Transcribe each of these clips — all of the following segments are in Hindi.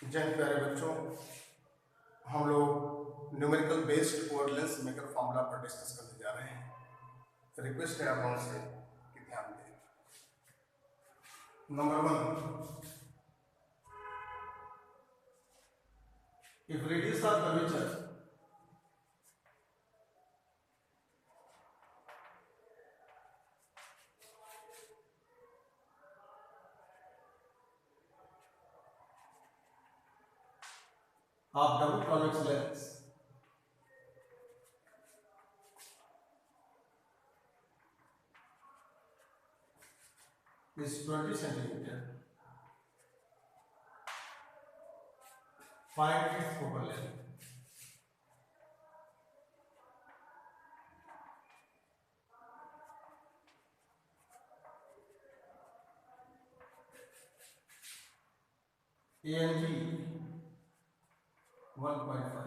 जय हिंद प्यारे बच्चों, हम लोग numerical based word lens maker formula पर डिस्कस करने जा रहे हैं। रिक्वेस्ट है आप लोगों से कि ध्यान दें। Number 1, if radius of curvature of double convex lens is 20 centimeter, find its focal length. ANG 1.5.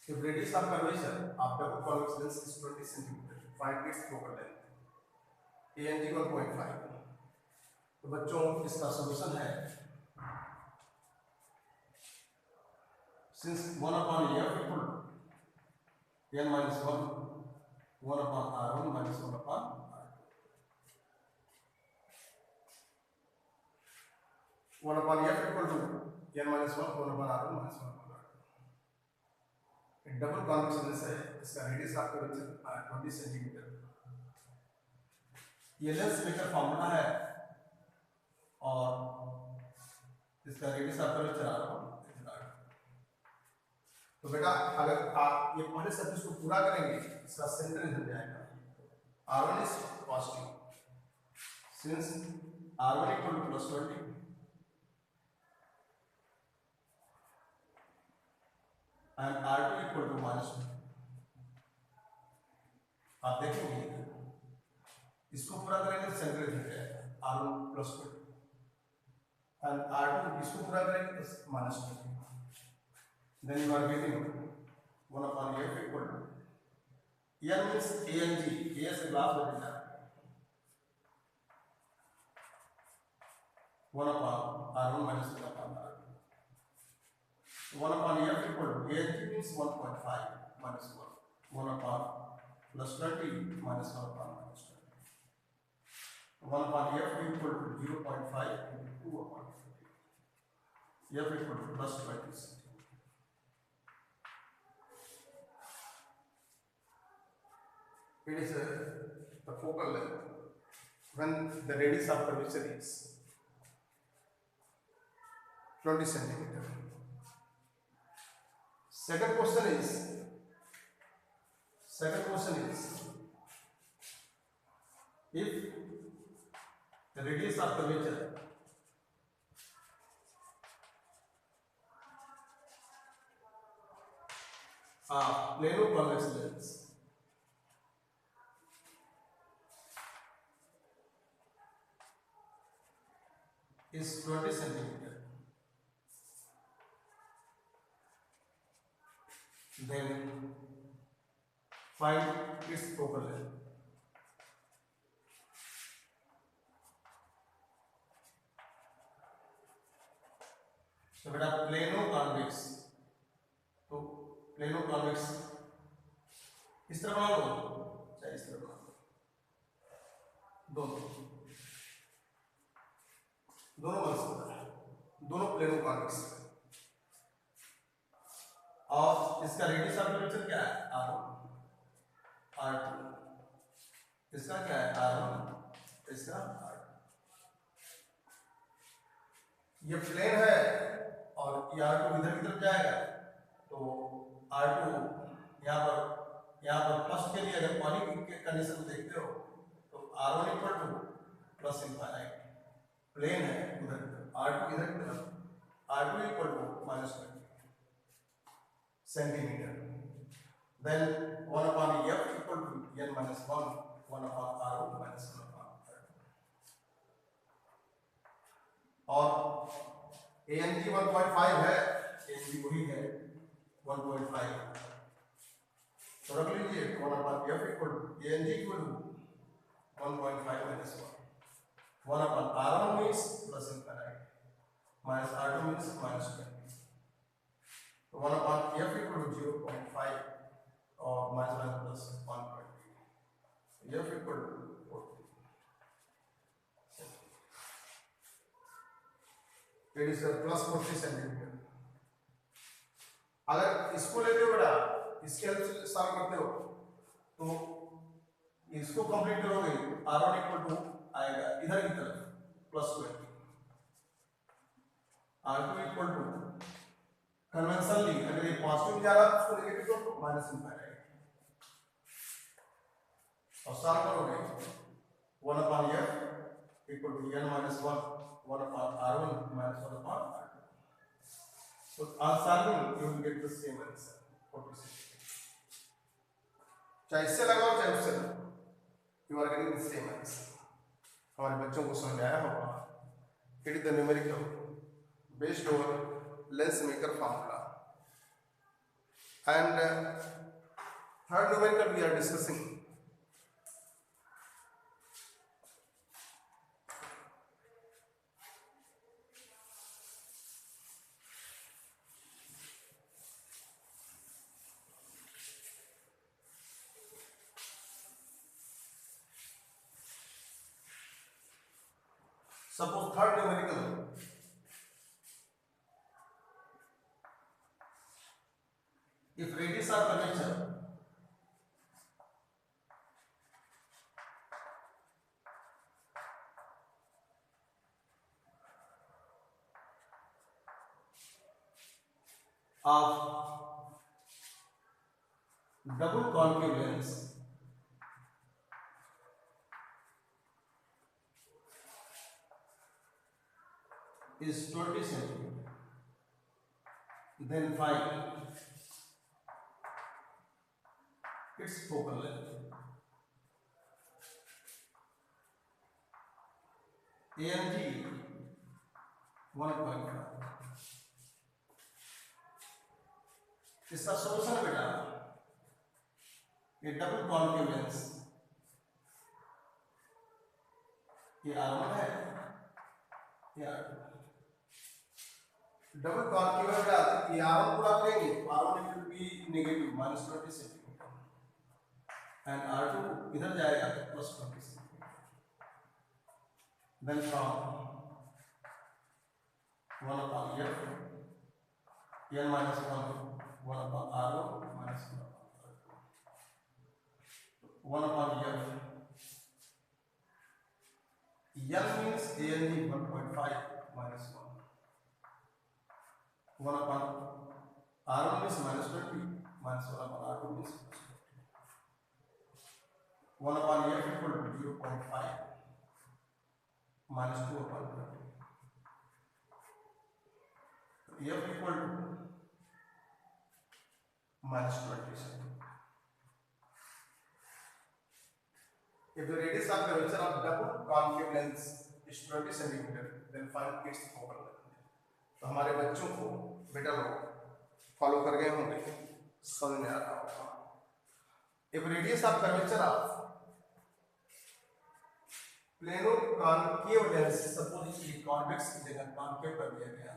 If radius of curvature of double convex lens is 20 centimeter, find its focal length. ANG 1.5. तो बच्चों इसका सॉल्यूशन है since 1 upon f equal to n minus 1 upon r1 minus 1 upon r2. 1 upon f equal to n minus 1 upon r1 minus 1 upon r2. एक डबल कॉन्वेक्स लेंस है, इसका रेडियस आपका 20 सेंटीमीटर। ये लेंस मेकर फॉर्मूला है और इसका रेडियस आपका r1। तो बेटा अगर आप ये पहले सर्फेस को पूरा करेंगे, इसका सेंटर इधर जाएगा। r1 is positive since r1 equal to plus 20 and r2 equal to minus 20। आप देखेंगे इसको पूरा करेंगे तो सेंटर इधर जाएगा, r1 plus 20 and r2 इसको पूरा करेंगे तो minus 20। Then you are getting 1 upon f equal to n means ANG, A से ग्लास बन जाता है, 1 upon r1 minus 1 upon r2। 1 upon f equal to ANG means 1.5 minus 1 upon plus 20 minus 1 upon minus 20। 1 upon f equal to 0.5 into 2 upon 50, f equal to plus 20 cm। It is the focal length when the radius of curvature is 20 centimeter. Second question is if the radius of curvature of plano convex lens is 20 centimeter, then find its focal length। तो बेटा प्लेनो कॉन्वेक्स, तो प्लेनो कॉन्वेक्स इस तरह बना लो, चाहे इस तरह बना लो, दोनों बन सकता है, दोनों प्लेनो कॉन्वेक्स। और इसका रेडियस ऑफ कर्वेचर क्या है, r1 r2, इसका क्या है r1, इसका r2। ये प्लेन है और ये r2 इधर की तरफ जाएगा, तो r2 यहाँ पर फर्स्ट के लिए अगर पानी के कंडीशन को देखते हो तो r1 equal to plus infinite, plane है उधर की तरफ, r2 इधर की तरफ, r2 equal to minus 20 centimeter। Then 1 upon f equal to n minus 1 upon r1 minus 1 upon r2। और ANG 1.5 है, ANG वही है 1.5, तो रख लीजिए 1 upon f equal to ANG equal to 1.5 minus 1 upon r1 means plus infinite minus R2 means minus 20. So 1 upon F equal to 0.5 or minus 1 plus 120. F equal to 40. It is a plus 40 centimetre. अगर इसको लेते हो बेटा, इसके हेल्प से सॉल्व करते हो तो इसको कंप्लीट करोगे R1 इक्वल टू आएगा इधर की तरफ plus 20, R2 equal to conventionally अगर ये पॉजिटिव जा रहा है तो उसको नेगेटिव कर दो माइनस इनफाइनाइट और सॉल्व करोगे 1 upon F equal to n minus 1 upon R1 minus 1 upon R2. So on solving you will get the same answer 46. चाहे इससे लगाओ चाहे उससे लगाओ, you are getting the same answer. हमारे बच्चों को समझ आया होगा. It is the numerical based on Lensmaker formula. And third numerical we are discussing. Suppose third numerical, if radius of curvature of double concave lens is 20 centimeter, then find its focal length. AMG 1.5. इसका सोल्यूशन बेटा ये डबल कॉन्केव लेंस ये R1 है ये R2. डबल कॉन्केव बेटा ये R1 पूरा लेंगे तो R1 will be negative minus 20 centimeter and R2 इधर जाएगा तो plus 20 centimeter. Then from 1 upon F n minus 1 upon R1 minus 1 upon R2. 1 upon F n means ANG 1.5 minus 1. 1 upon R1 means minus 20 minus 1 upon R2 means plus 20. 1 upon F equal to 0.5 minus 2 upon 20. F equal to minus 20 centimeter. If the radius of curvature of double concave lens is 20 centimeter, then find its focal length. तो हमारे बच्चों को बेटा लोग फॉलो कर गए होंगे, समझ में आ रहा होगा. If radius of curvature of plano concave lens, suppose ये convex की जगह concave कर दिया गया,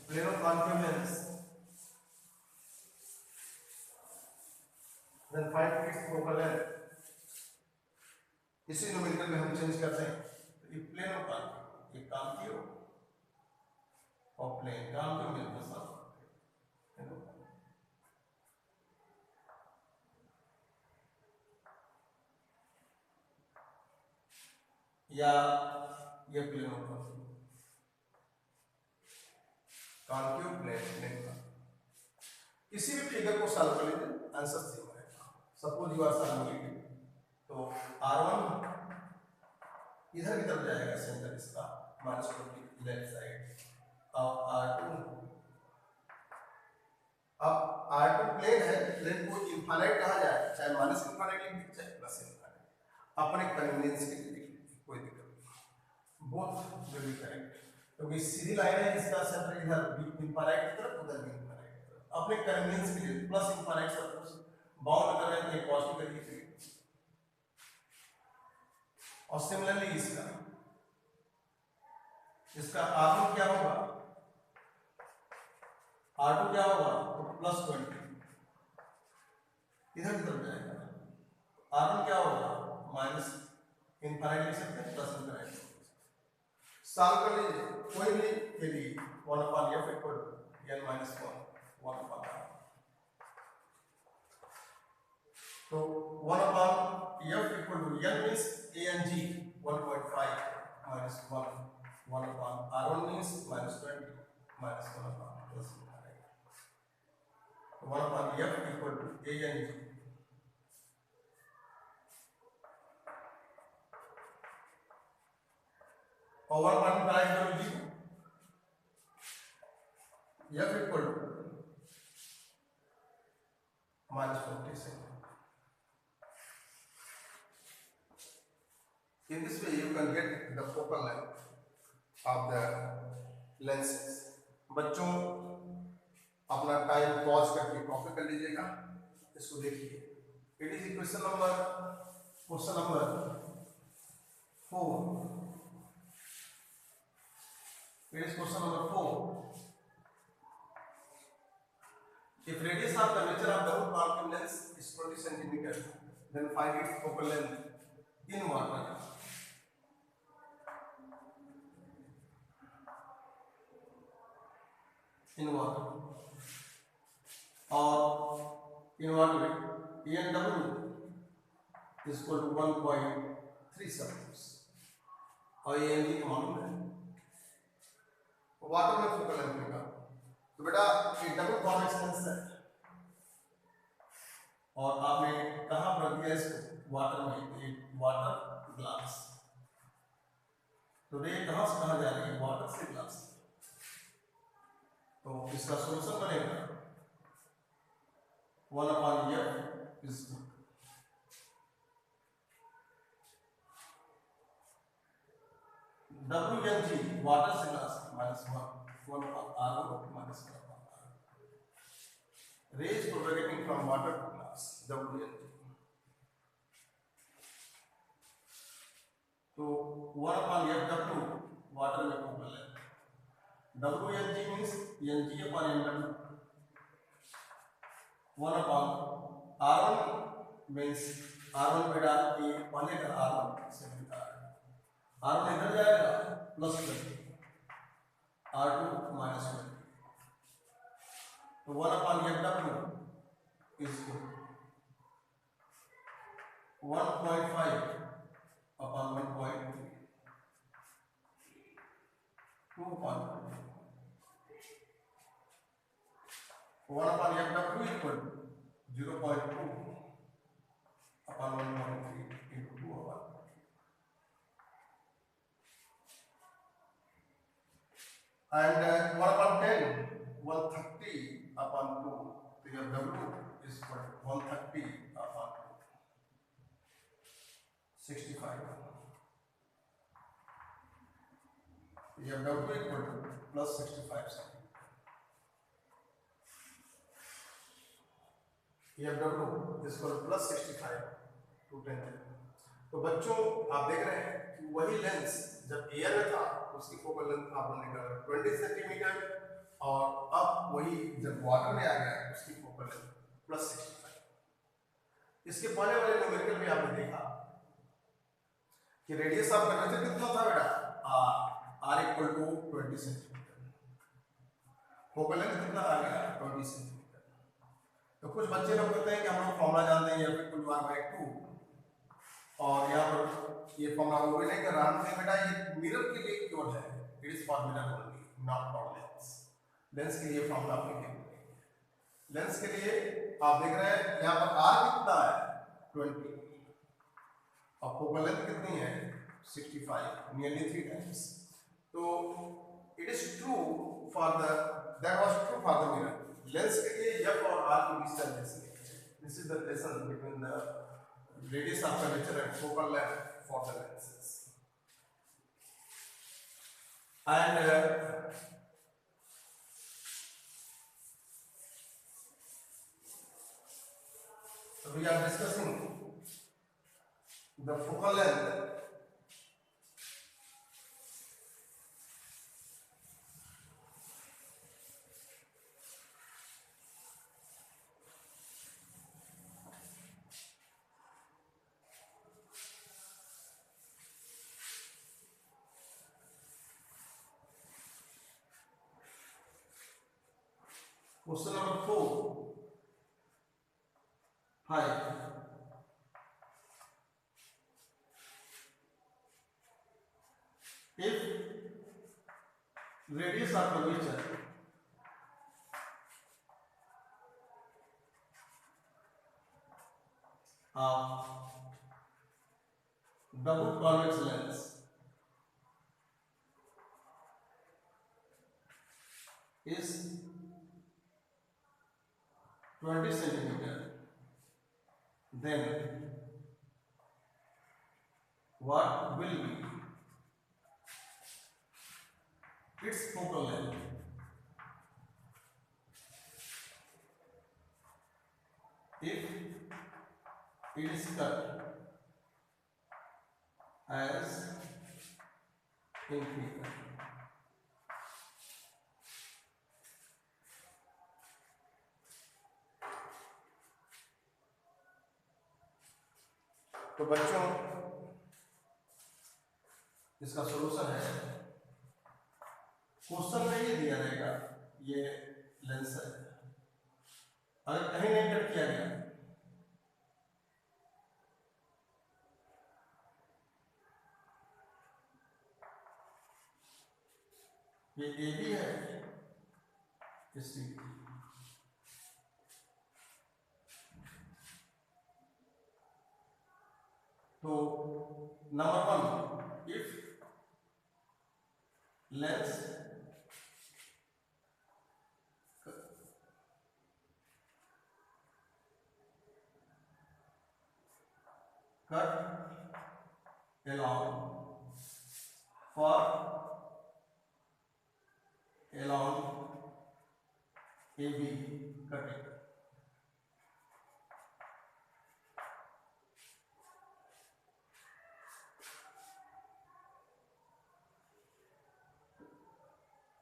plano concave lens, then find its focal length. इसी न्यूमेरिकल में हम चेंज करते हैं. तो ये प्लेनो कॉन्केव, ये कॉन्केव और प्लेन कॉन्केव मिलकर साथ या ये प्लेनो कॉन्केव प्लेन का किसी भी फिगर को सॉल्व कर लीजिए आंसर सेम रहेगा. सपोज यू आर सॉल्विंग तो R1 इधर की तरफ जाएगा सेंटर इसका माइनस 20 लेफ्ट साइड और R2 अब R2 प्लेन है, प्लेन को इनफाइनाइट कहा जाए, चाहे माइनस इनफाइनाइट लिख दीजिए चाहे प्लस इनफाइनाइट, अपने कन्वीनियंस के लिए कोई दिक्कत नहीं, बोथ विल बी करेक्ट. क्योंकि सीधी लाइन है, इसका सेंटर इधर इनफाइनाइट की तरफ उधर भी इनफाइनाइट की तरफ, अपने कन्वीनियंस के लिए प्लस इनफाइनाइट सपोज बाउंड कर रहे हैं पॉजिटिव करिए. और सिमिलरली इसका इसका R1 क्या होगा, R2 क्या होगा, तो +20 इधर की तरफ जाएगा। R1 क्या होगा, माइनस इनफाइनाइट लिख सकते हैं, प्लस इनफाइनाइट। सॉल्व कर लीजिए कोई भी के लिए 1/f equal to n minus 1/r। तो 1/f equal to n minus a and g 1.5 minus 1/r1 means -20 minus 1/r plus 1/f equal to a and g। और 1/5 equal to g, f equal to -47। In this way you can get the focal length of the lenses। बच्चों अपना टाइम पॉज करके कॉपी कर लीजिएगा, इसको देखिए। It is question number 4। It is question number 4. If radius of the curvature of the root concave lens is 20 centimeter, then find its focal length in water। In water और in water ENW is equal to 1.3 centimeters और END का मालूम है। वाटर में फोकल लेंथ का, तो बेटा ये डबल कॉन्वेक्स लेंस है और आपने कहां पर दिया इसको, वाटर में, ये वाटर ग्लास। तो ये कहां से कहां जा रही है, वाटर से ग्लास। तो इसका सॉल्यूशन बनेगा 1/f is WNG वाटर से glass -1/r1 minus 1/r। Rays propagating from water to glass, WNG। तो 1/f वाटर में focal length, WNG means NG/NW। 1/r1 means r1 बेटा ये पहले का r1 से R1 इधर जाएगा +20, R2 -20। तो 1/f is 1.5/1.3 2/1/f equal to 0.2/1.3 into 2/1। And 1/10 130/2, तो your W is equal to 130/2 65। your W equal to +65 centimeter। your W is equal to +65 to 10। तो बच्चों आप देख रहे हैं कि वही लेंस जब एयर में था उसकी फोकल लेंथ आपने निकाला 20 सेंटीमीटर, और अब वही जब वाटर में आ गया उसकी फोकल लेंथ +65। इसके पहले वाले न्यूमेरिकल में आपने देखा कि रेडियस ऑफ कर्वेचर कितना था बेटा, r equal to 20 centimeter, focal length कितना आ गया 20 सेंटीमीटर। तो कुछ बच्चे लोग कहते हैं कि हम लोग फॉर्मूला जानते हैं f इक्वल टू r/2, और यहाँ पर ये फॉर्मूला वो भी नहीं कर रहा है बेटा, ये मिरर के लिए केवल है, it is for mirror only, not for Lenz. Lens के लिए फॉर्मूला एप्लीकेबल नहीं है। लेंस के लिए आप देख रहे हैं यहाँ पर r कितना है 20 और फोकल लेंथ कितनी है 65, नियरली 3 टाइम्स। तो it is true for the, that was true for the mirror. Lens के लिए f और r के बीच का relation, this is the relation between the radius of curvature and focal length for the lenses। And we are discussing the focal length question number 4 5 if radius of curvature of double convex lens is 20 centimeter, then what will be its focal length? If it is cut as in figure. तो बच्चों इसका सॉल्यूशन है, क्वेश्चन में ये दिया रहेगा, ये लेंस है, अगर कहीं नहीं कट किया गया ये ए बी है, सी तो number 1 if lens cut along for along AB cutting.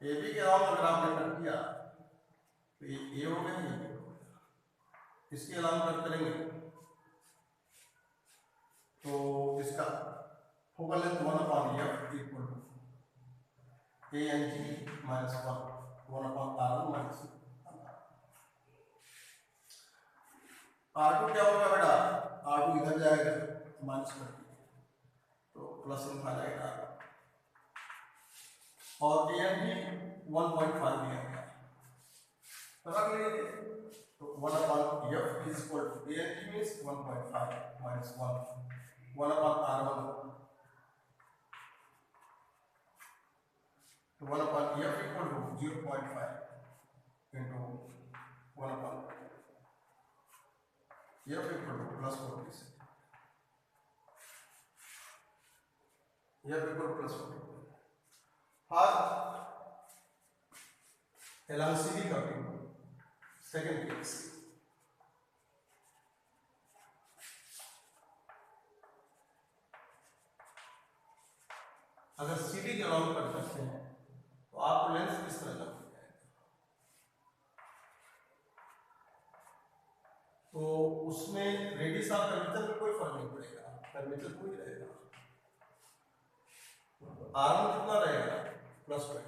AB के अलावा अगर आपने कट किया तो ये A हो गया, ये B हो गया, इसके अलावा कट करेंगे तो इसका focal length 1/f equal to ANG minus 1/r1 minus R2 क्या होगा बेटा, R2 इधर जाएगा तो माइनस कर तो प्लस लिखा जाएगा और ANG 1.5 दिया गया तो रख लीजिए, तो 1/f is equal to ANG minus 1.5 minus 1/r1 तो 1/f equal to 0.5 into 1/f equal to plus 40 f equal plus 40 और along CD cutting second case अगर CD के along कर सकते हैं तो आपको लेंस किस तरह का मिल जाएगा, तो उसमें रेडियस ऑफ कर्वेचर में कोई फर्क नहीं पड़ेगा, कर्वेचर कोई रहेगा, R1 कितना रहेगा प्लस 20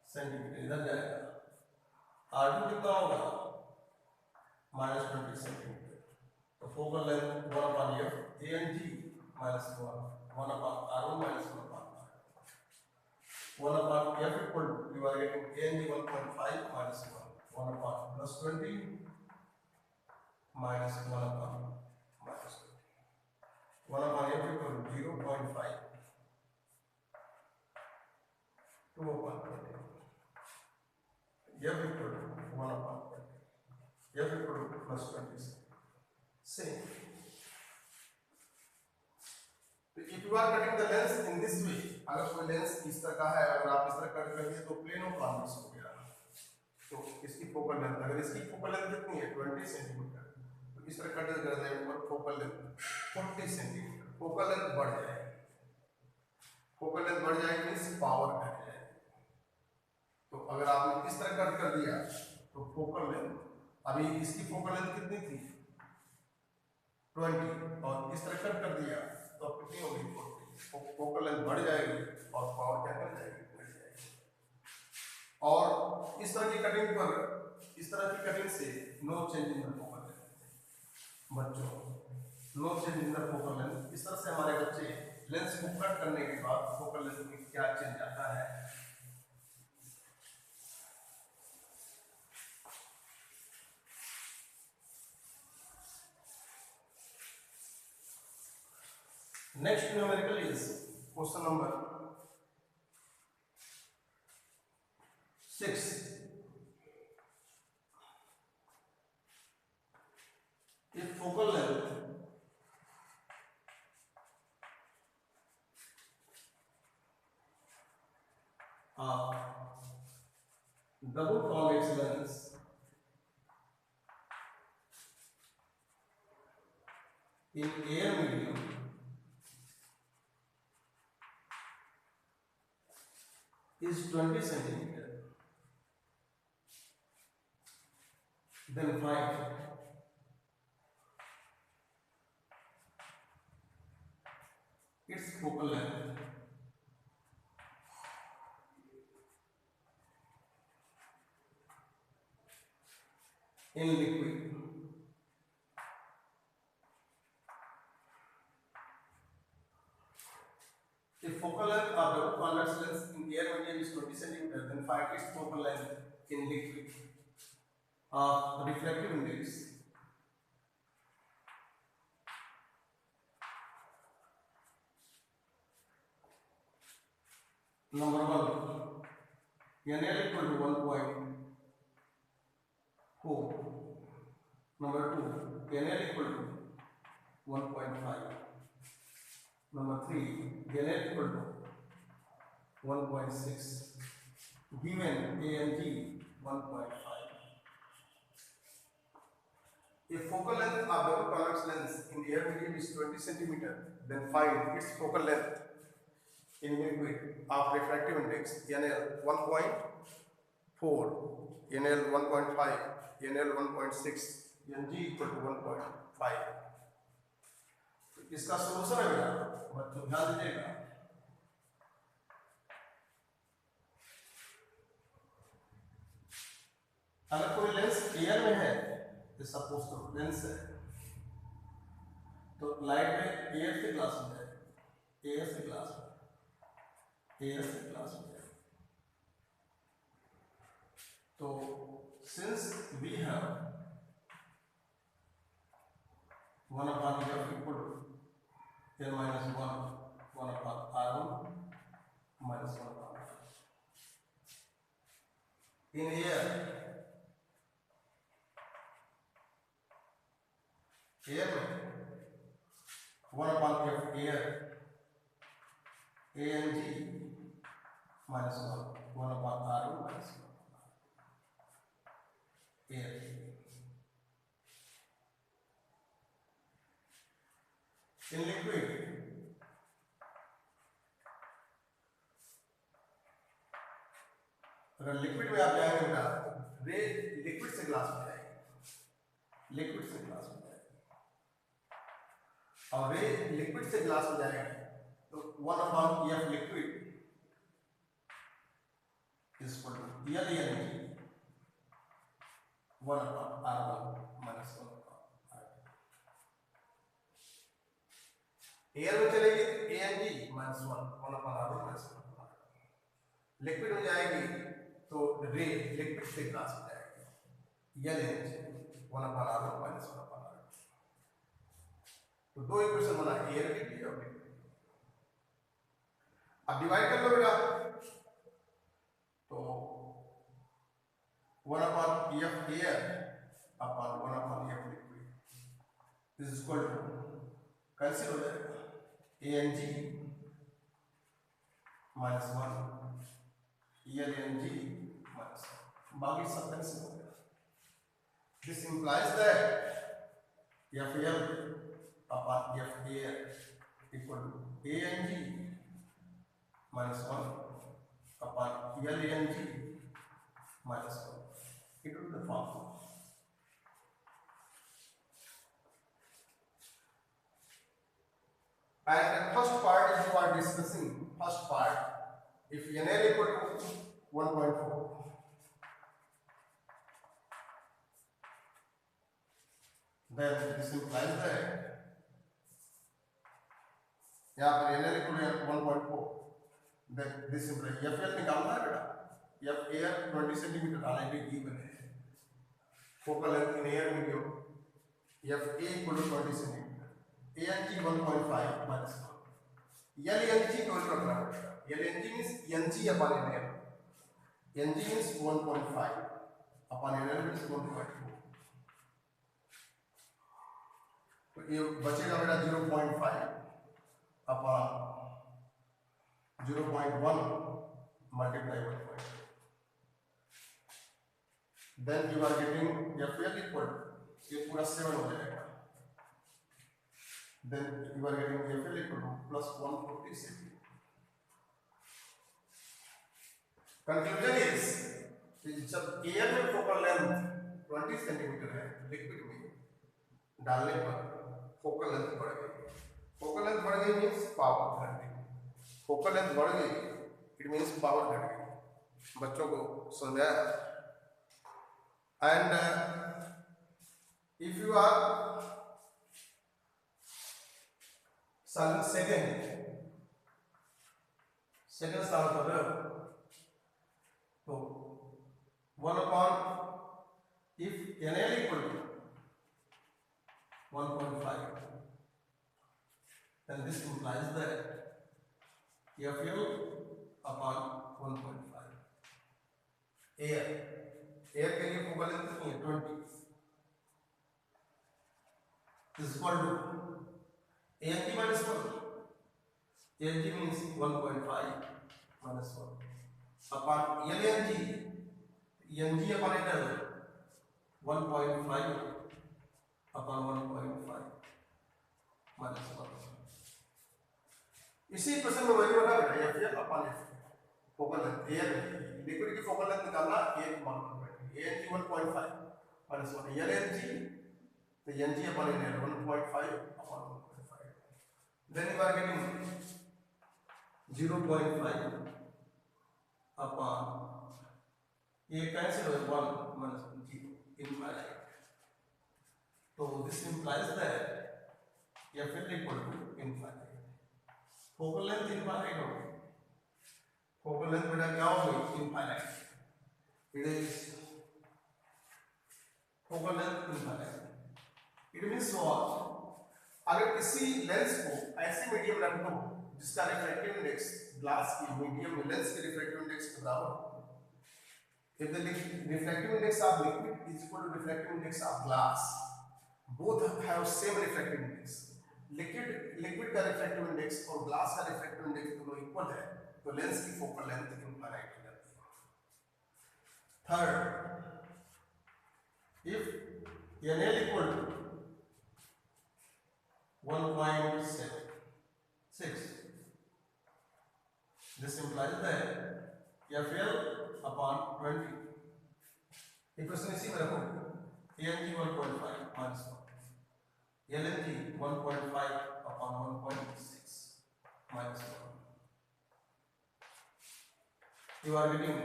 सेंटीमीटर इधर जाएगा, R2 कितना होगा माइनस 20 सेंटीमीटर, तो focal length 1/f ANG minus 1/r1 minus 1/f equal to you are getting ANG 1.5 minus 1 plus 20 minus 1/f equal to 0.5 2/20 f equal to 1/20 f equal to plus 20 same. तो if you are cutting the lens in this way, अगर कोई लेंस इस तरह का है, अगर आप इस तरह कट कर दिए तो प्लेनो कॉन्वेक्स हो गया, तो इसकी फोकल लेंथ, अगर इसकी फोकल लेंथ कितनी है 20 सेंटीमीटर, तो इस तरह कट कर दें और focal length 40 centimetre, focal length बढ़ जाएगी, फोकल लेंथ बढ़ जाएगी मींस पावर घट जाएगी, तो अगर आपने इस तरह कट कर दिया तो फोकल लेंथ, अभी इसकी फोकल लेंथ कितनी थी 20 और इस तरह कट कर दिया तो कितनी होगी 40, फोकल लेंथ बढ़ जाएगी और पावर क्या कर जाएगी, बढ़ जाएगी, और इस तरह की कटिंग पर, इस तरह की कटिंग से no change in the focal length बच्चों, no change in the focal length. इस तरह से हमारे बच्चे लेंस को कट करने के बाद फोकल लेंथ में क्या चेंज आता है। Next numerical is question number 6। If focal length of double convex lens in air medium is 20 centimeter, then find its focal length in liquid. If focal length of double convex lens in air medium is 20 centimeter, then find its focal length in liquid of refractive index number 1, NL equal to 1.4. Number 2, NL equal to 1.5. Number 3, NL equal to 1.6. Given A and G 1.5. If focal length of double convex lens in air medium is 20 centimeter, then find its focal length in liquid of refractive index NL 1.4, NL 1.5, NL 1.6, NG equal to 1.5. इसका सोल्यूशन है बेटा बच्चों ध्यान दीजिएगा। अगर कोई लेंस एयर में है, सपोज तो लेंस है, तो लाइट में एयर से ग्लास हो जाए, एयर से ग्लास हो जाए, एयर से ग्लास हो जाए। तो since we have 1/f equal to n minus 1 upon r1 minus 1 upon r. In air में 1 upon f air a and g minus 1 upon r1 minus 1 air. In liquid अगर लिक्विड में आप जाएंगे बेटा, रे लिक्विड से ग्लास में जाएगी, लिक्विड से ग्लास में जाएगी, और रे लिक्विड से ग्लास में जाएगी, तो 1 upon F liquid is equal to L N G 1 upon r1 minus 1 upon r2। Air में चलेगी तो A N G minus 1 upon r1 minus 1 upon r2। Liquid में जाएगी तो रे लिक्विड से ग्लास हो जाएगी, L N G 1 upon r1 minus 1 upon r2। तो दो इक्वेशन बना, एयर की भी और लिक्विड। अब डिवाइड कर लो बेटा, तो 1 upon F air upon 1 upon F liquid is equal to cancel हो जाएगा, A N G minus 1 L N G minus 1, बाकी सब कैंसिल हो गया। This implies that F L upon F air equal to A N G minus 1 upon L N G minus 1 into the formula. And the first part is you are discussing, first part, if NL equal to 1.4, then this implies that यहाँ पर NL equal to 1.4, then this implies FL निकालना है बेटा, F air 20 सेंटीमीटर डालेंगे given है, focal length in air medium FA equal to 20 centimetre, ANG 1.5 minus 1, LNG को रखना पड़ेगा, LNG means NG upon NL, NG means 1.5 upon NL means 1.4, तो ये बचेगा बेटा 0.5 upon 0.1 multiplied by 1.2. Then you are getting FL equal, ये पूरा 7 हो जाएगा. Then you are getting FL equal to plus 140 cm. Conclusion is कि जब एयर में फोकल लेंथ 20 सेंटीमीटर है लिक्विड में डालने पर फोकल लेंथ बढ़ गई. फोकल लेंथ बढ़ गई मीन्स पावर घट गई. फोकल लेंथ बढ़ गई इट मीन्स पावर घट गई. बच्चों को समझाया. And if you are second solve कर रहे हो तो 1 upon if NL equal to 1.5, then this implies that FL upon 1.5. Air के लिए फोकल लेंथ कितनी है 20 is equal to ANG minus 1. ANG means 1.5 minus 1 upon LNG. NG upon NL 1.5 upon 1.5 minus 1. इसी क्वेश्चन में वही बना बेटा FL upon F focal length air liquid की फोकल लेंथ निकालना 1 मान ANG 1.5 minus 1 LNG तो NG upon NL 1.5 upon 1.5. Then you are getting 0.5 upon ये कैंसिल हो 1 minus 0 infinite. So this implies that FL equal to infinite. Focal length infinite हो गई. फोकल लेंथ बेटा क्या हो गई infinite. It is focal length infinite. It means what? अगर किसी लेंस को ऐसे मीडियम रख दो जिसका रिफ्रैक्टिव इंडेक्स ग्लास की मीडियम लेंस के रिफ्रैक्टिव इंडेक्स के बराबर, if the refractive index of liquid is equal to refractive index of glass, both have same refractive index. Liquid का रिफ्रैक्टिव इंडेक्स और ग्लास का रिफ्रैक्टिव इंडेक्स दोनों इक्वल है तो लेंस की फोकल लेंथ इनफाइनाइट हो जाती है. Third, if NL equal to 1.6, this implies that FL upon 20. Equation इसी में रखो. ANG 1.5 minus 1. LNG 1.5 upon 1.6 minus 1. You are getting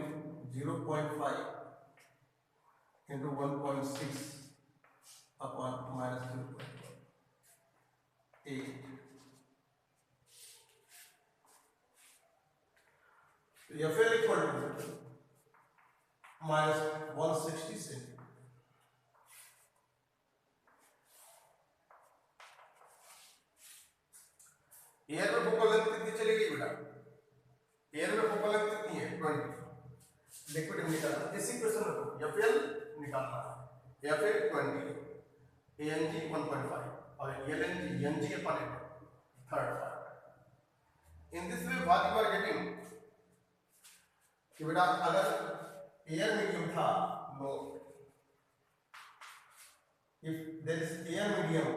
0.5 into 1.6 upon minus 0.8. So FL equal to minus 160 centimeter. Air में फोकल लेंथ कितनी चली गई बेटा? एयर में फोकल लेंथ कितनी है 20. लिक्विड में निकालना इसी क्वेश्चन में FL निकालना है. FL 20, ANG 1.5 और LNG NG upon it. Third part. In this way what you are getting कि बेटा अगर एयर मीडियम था no, if there is air medium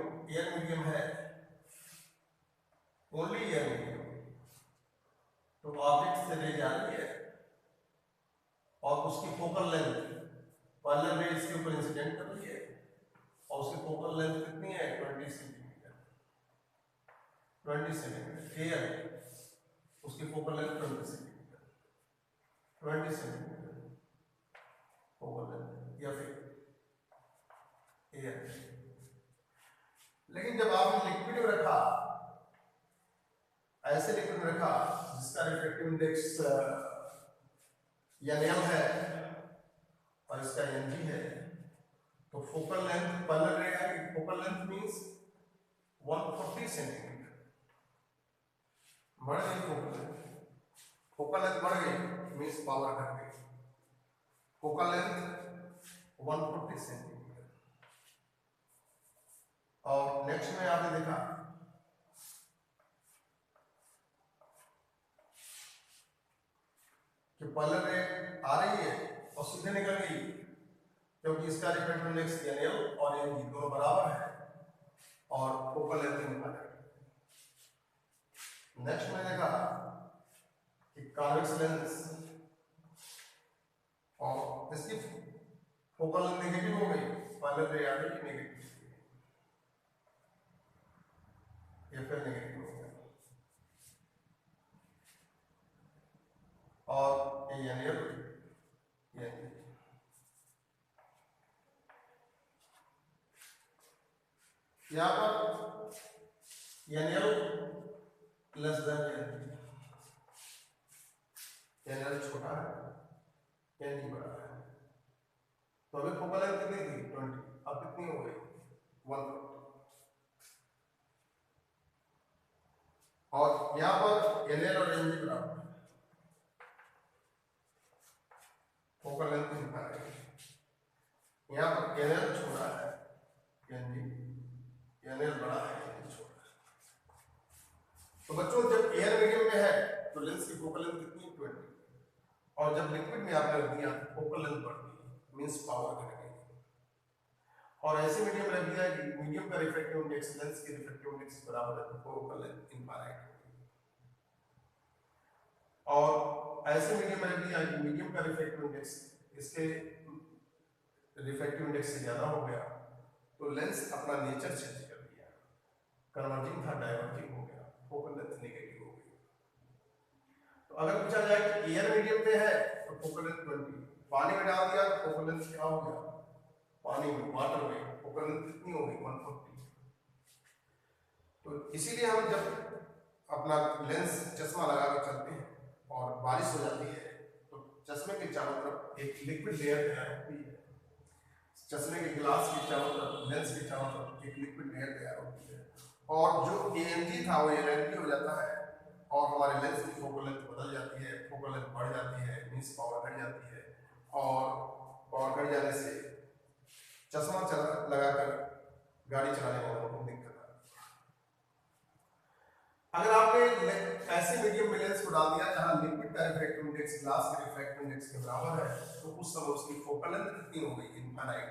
है ओनली एयर मीडियम तो ऑब्जेक्ट से रे जा रही है और उसकी फोकल लेंथ पैरेलल रे इसके ऊपर इंसिडेंट कर रही है और उसकी फोकल लेंथ कितनी है 20 सेंटीमीटर. एयर उसकी focal length 20 centimeter focal length या फिर एयर. लेकिन जब आपने लिक्विड में रखा, ऐसे लिक्विड में रखा जिसका रिफ्रैक्टिव इंडेक्स NL है और इसका NG है, तो फोकल लेंथ पहले रहेगा कि फोकल लेंथ मींस 140 सेंटीमीटर बढ़ गई। फोकल लेंथ बढ़ गई मींस पावर घट गई। Focal length 140 centimetre. और नेक्स्ट में आपने देखा कि पहले रे आ रही है और सीधे निकल गई, क्योंकि इसका रिफ्रैक्टिव इंडेक्स NL और NG दोनों बराबर है और फोकल लेंथ निकाल है। नेक्स्ट मैंने देखा कि कॉन्वेक्स लेंस और इसकी फोकल लेंथ नेगेटिव हो गई, पहले रे आ रही है नेगेटिव, ये फिर नेगेटिव हो गया और ये NL यहाँ पर NL लेस देन NL छोटा है, NG बड़ा है। तो अभी फोकल लेंथ कितनी थी 20, अब कितनी हो गई 140। और यहाँ पर NL और NG बराबर है, फोकल लेंथ लिखा है। यहाँ पर NL छोटा है, NL बड़ा है, NG छोटा है। तो बच्चों जब एयर मीडियम में है तो लेंस की फोकल लेंथ कितनी 20, और जब लिक्विड में आपने रख दिया तो फोकल लेंथ बढ़ गई मींस पावर घट गई। और ऐसे मीडियम रख दिया कि मीडियम का रिफ्रैक्टिव इंडेक्स लेंस के रिफ्रैक्टिव इंडेक्स के बराबर है, तो फोकल लेंथ इनफाइनाइट। और ऐसे मीडियम में रख दिया कि मीडियम का रिफ्रैक्टिव इंडेक्स इसके रिफ्रैक्टिव इंडेक्स से ज्यादा हो गया, तो लेंस अपना नेचर चेंज कर दिया, कन्वर्जिंग था डाइवर्जिंग हो गया, फोकल लेंथ नेगेटिव हो गई। तो अगर पूछा जाए कि एयर मीडियम में है तो फोकल लेंथ 20, पानी में डाल दिया तो फोकल लेंथ क्या हो गया, पानी में वाटर में फोकल लेंथ कितनी हो गई 140। तो इसीलिए हम जब अपना लेंस चश्मा लगा कर चलते हैं और बारिश हो जाती है तो चश्मे के चारों तरफ एक लिक्विड लेयर तैयार होती है, चश्मे के ग्लास के चारों तरफ, लेंस के चारों तरफ एक लिक्विड लेयर तैयार होती है, और जो AMG था वो LNG हो जाता है और हमारे लेंस की फोकल लेंथ बदल जाती है, फोकल लेंथ बढ़ जाती है मींस पावर घट जाती है, और पावर घट जाने से चश्मा लगाकर गाड़ी चलाने वालों को दिक्कत आती है। अगर आपने ऐसे मीडियम में लेंस को डाल दिया जहां लिक्विड का रिफ्रैक्टिव इंडेक्स ग्लास के रिफ्रैक्टिव इंडेक्स के बराबर है, तो उस समय उसकी फोकल लेंथ कितनी हो गई इनफाइनाइट,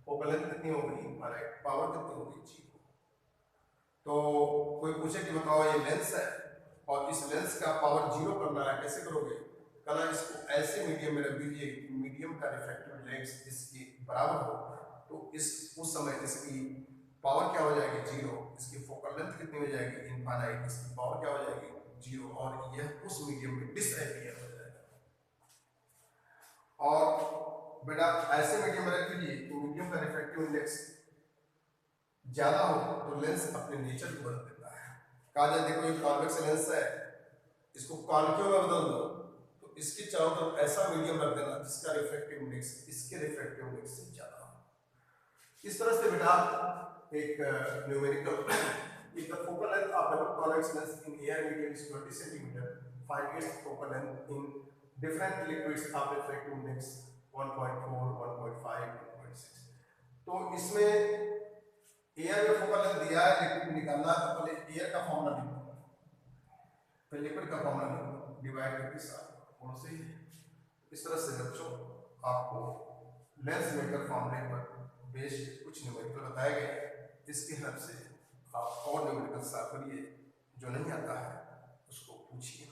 फोकल लेंथ कितनी हो गई इनफाइनाइट, पावर कितनी हो गई 0। तो कोई पूछे कि बताओ ये लेंस है और इस लेंस का पावर 0 करना है, कैसे करोगे? कहना इसको ऐसे मीडियम में रख दीजिए कि मीडियम का रिफ्रैक्टिव इंडेक्स इसके बराबर हो, तो उस समय इसकी पावर क्या हो जाएगी 0, इसकी फोकल लेंथ कितनी हो जाएगी इनफाइनाइट, इसकी पावर क्या हो जाएगी 0, और यह उस मीडियम में डिसअपियर हो जाएगा। और बेटा ऐसे मीडियम में रख दीजिए तो मीडियम का रिफ्रैक्टिव इंडेक्स ज्यादा हो तो लेंस अपने नेचर को बदल देता है। कहा जाए देखो ये कॉन्वेक्स लेंस है, इसको कॉन्केव में बदल दो, तो इसके चारों तरफ ऐसा मीडियम रख देना जिसका रिफ्रैक्टिव इंडेक्स इसके रिफ्रैक्टिव इंडेक्स से ज्यादा हो। इस तरह से बेटा एक numerical if the focal length of double convex lens in air medium is 20 cm, find its focal length in different liquids of refractive index 1.4, 1.5, 1.6। तो इसमें एयर में फोकल लेंथ दिया है, लिक्विड निकालना है, तो पहले एयर का फॉर्मूला लिखो, फिर लिक्विड का फॉर्मूला लिखो, डिवाइड करके साथ कौन से। इस तरह से बच्चों आपको लेंस मेकर फॉर्मूले पर बेस्ड कुछ न्यूमेरिकल बताए गए, इसकी हेल्प से आप और न्यूमेरिकल सॉल्व करिए, जो नहीं आता है उसको पूछिए।